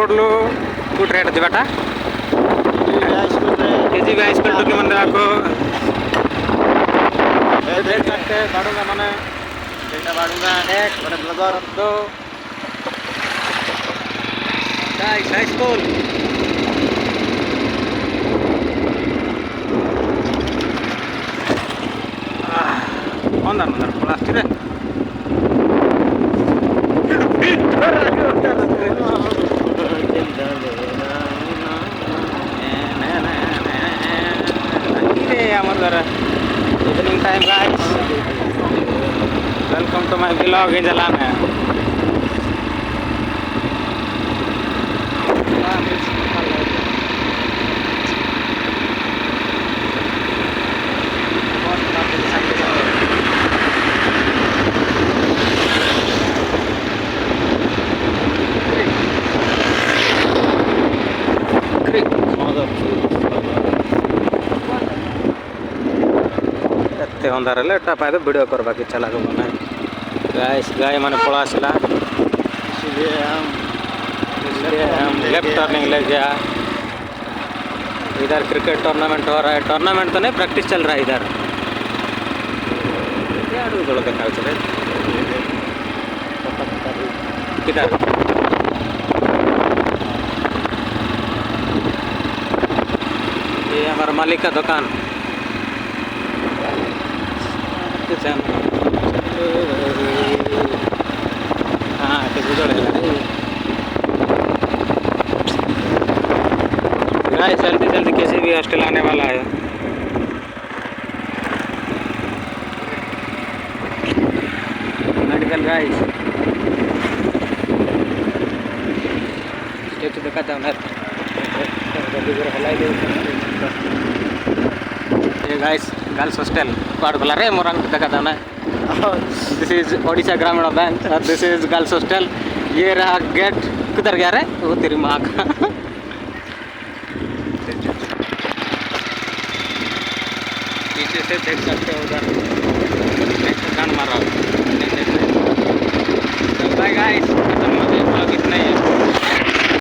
पड़लू कोटे जाटा केजी भी हाईस्कल टुकी मन बाड़ूंगा माने बाड़ूंगा एक ब्लगर दो हाई स्कूल अंदर अंदर plastic evening time guys welcome to my blog इन जला में अंधार टापा वीडियो करवा इच्छा लगे मैंने गाय मैंने पड़ा आसला इसलिए हम लेफ्ट टर्निंग ले गया। इधर क्रिकेट टूर्नामेंट हो रहा है, टूर्नामेंट तो नहीं प्रैक्टिस चल रहा है इधर। देखा चले किधर ये हमारा मालिक का दुकान हाँ जल्दी जल्दी किसी भी हॉस्टल आने वाला है। मेडिकल गाइस स्टेचू दिखाता हूँ ये गाइस गर्ल्स हॉस्टल कार्ड बोला रे मोरंग दिखाता हूँ। दिस इज ओडिशा ग्रामीण बैंक और दिस इज गर्ल्स हॉस्टल। ये रहा गेट, किधर गया रे वो तेरी माँ का। पीछे से देख सकते हो उधर गान मारा। Bye guys.